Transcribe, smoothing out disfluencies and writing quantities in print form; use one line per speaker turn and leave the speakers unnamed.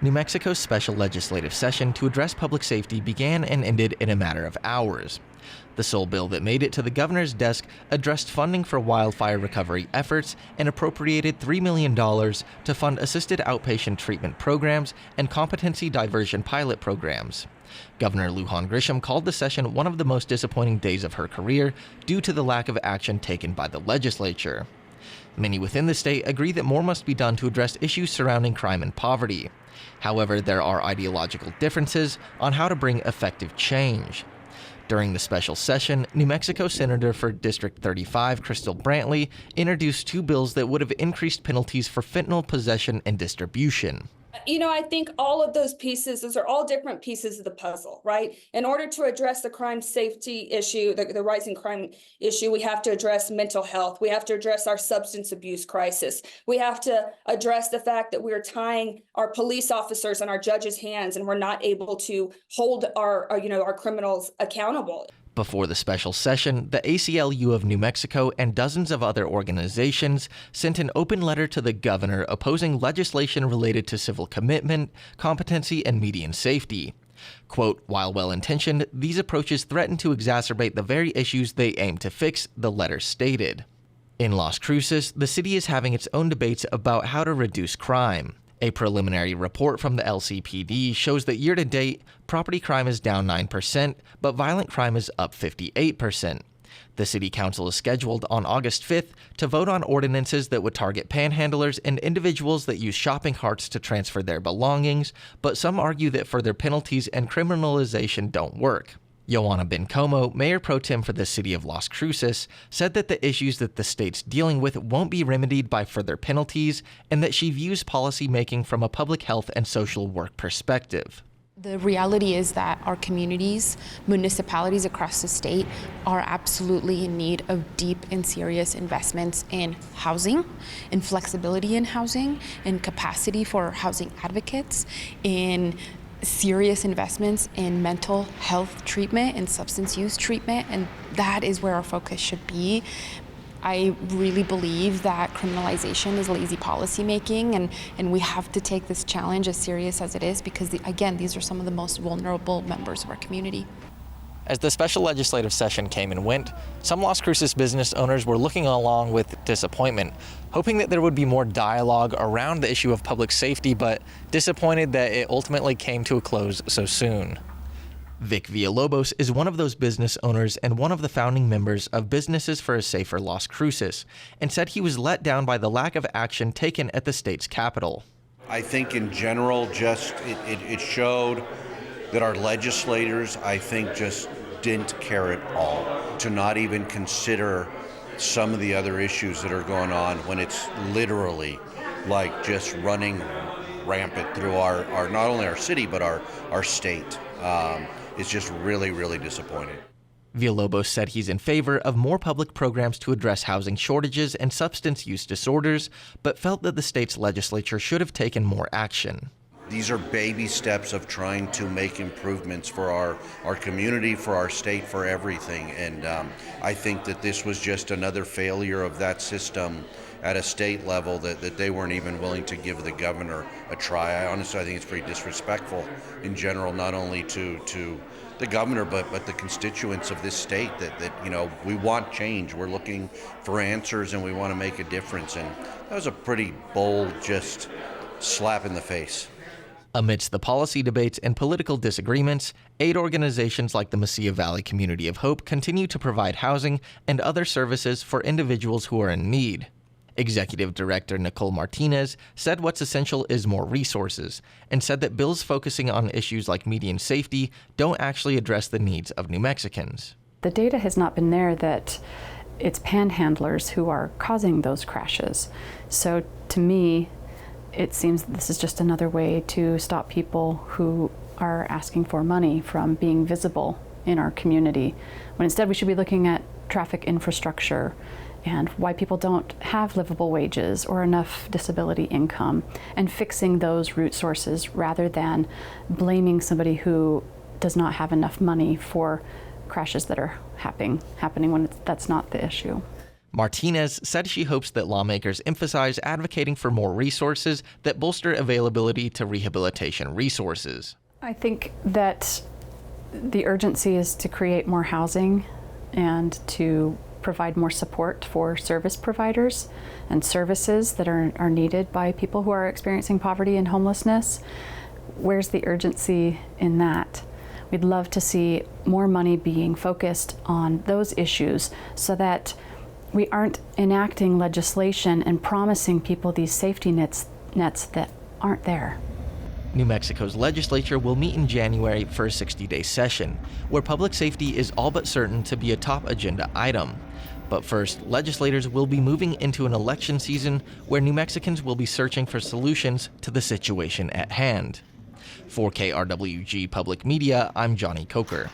New Mexico's special legislative session to address public safety began and ended in a matter of hours. The sole bill that made it to the governor's desk addressed funding for wildfire recovery efforts and appropriated $3 million to fund assisted outpatient treatment programs and competency diversion pilot programs. Governor Lujan Grisham called the session one of the most disappointing days of her career due to the lack of action taken by the legislature. Many within the state agree that more must be done to address issues surrounding crime and poverty. However, there are ideological differences on how to bring effective change. During the special session, New Mexico Senator for District 35, Crystal Brantley, introduced two bills that would have increased penalties for fentanyl possession and distribution.
I think all of those are all different pieces of the puzzle, right? In order to address the crime safety issue, the rising crime issue, we have to address mental health. We have to address our substance abuse crisis. We have to address the fact that we're tying our police officers and our judges' hands, and we're not able to hold our criminals accountable.
Before the special session, the ACLU of New Mexico and dozens of other organizations sent an open letter to the governor opposing legislation related to civil commitment, competency, and median safety. Quote, while well-intentioned, these approaches threaten to exacerbate the very issues they aim to fix, the letter stated. In Las Cruces, the city is having its own debates about how to reduce crime. A preliminary report from the LCPD shows that year-to-date, property crime is down 9%, but violent crime is up 58%. The City Council is scheduled on August 5th to vote on ordinances that would target panhandlers and individuals that use shopping carts to transfer their belongings, but some argue that further penalties and criminalization don't work. Joanna Bencomo, Mayor Pro Tem for the city of Las Cruces, said that the issues that the state's dealing with won't be remedied by further penalties, and that she views policy making from a public health and social work perspective.
The reality is that our communities, municipalities across the state are absolutely in need of deep and serious investments in housing, in flexibility in housing, in capacity for housing advocates, in serious investments in mental health treatment and substance use treatment, and that is where our focus should be. I really believe that criminalization is lazy policymaking, and we have to take this challenge as serious as it is because, again, these are some of the most vulnerable members of our community.
As the special legislative session came and went, some Las Cruces business owners were looking along with disappointment, hoping that there would be more dialogue around the issue of public safety, but disappointed that it ultimately came to a close so soon. Vic Villalobos is one of those business owners and one of the founding members of Businesses for a Safer Las Cruces, and said he was let down by the lack of action taken at the state's capital.
I think in general, it showed that our legislators, I think, just didn't care at all to not even consider some of the other issues that are going on when it's literally like just running rampant through our not only our city, but our state. It's just really, really disappointing.
Villalobos said he's in favor of more public programs to address housing shortages and substance use disorders, but felt that the state's legislature should have taken more action.
These are baby steps of trying to make improvements for our community, for our state, for everything. And I think that this was just another failure of that system at a state level that they weren't even willing to give the governor a try. I think it's pretty disrespectful in general, not only to the governor, but the constituents of this state that we want change. We're looking for answers and we want to make a difference. And that was a pretty bold, just slap in the face.
Amidst the policy debates and political disagreements, aid organizations like the Mesilla Valley Community of Hope continue to provide housing and other services for individuals who are in need. Executive Director Nicole Martinez said what's essential is more resources, and said that bills focusing on issues like median safety don't actually address the needs of New Mexicans.
The data has not been there that it's panhandlers who are causing those crashes. So to me, it seems that this is just another way to stop people who are asking for money from being visible in our community, when instead we should be looking at traffic infrastructure and why people don't have livable wages or enough disability income, and fixing those root sources rather than blaming somebody who does not have enough money for crashes that are happening when that's not the issue.
Martinez said she hopes that lawmakers emphasize advocating for more resources that bolster availability to rehabilitation resources.
I think that the urgency is to create more housing and to provide more support for service providers and services that are needed by people who are experiencing poverty and homelessness. Where's the urgency in that? We'd love to see more money being focused on those issues so that we aren't enacting legislation and promising people these safety nets that aren't there.
New Mexico's legislature will meet in January for a 60-day session, where public safety is all but certain to be a top agenda item. But first, legislators will be moving into an election season where New Mexicans will be searching for solutions to the situation at hand. For KRWG Public Media, I'm Jonny Coker.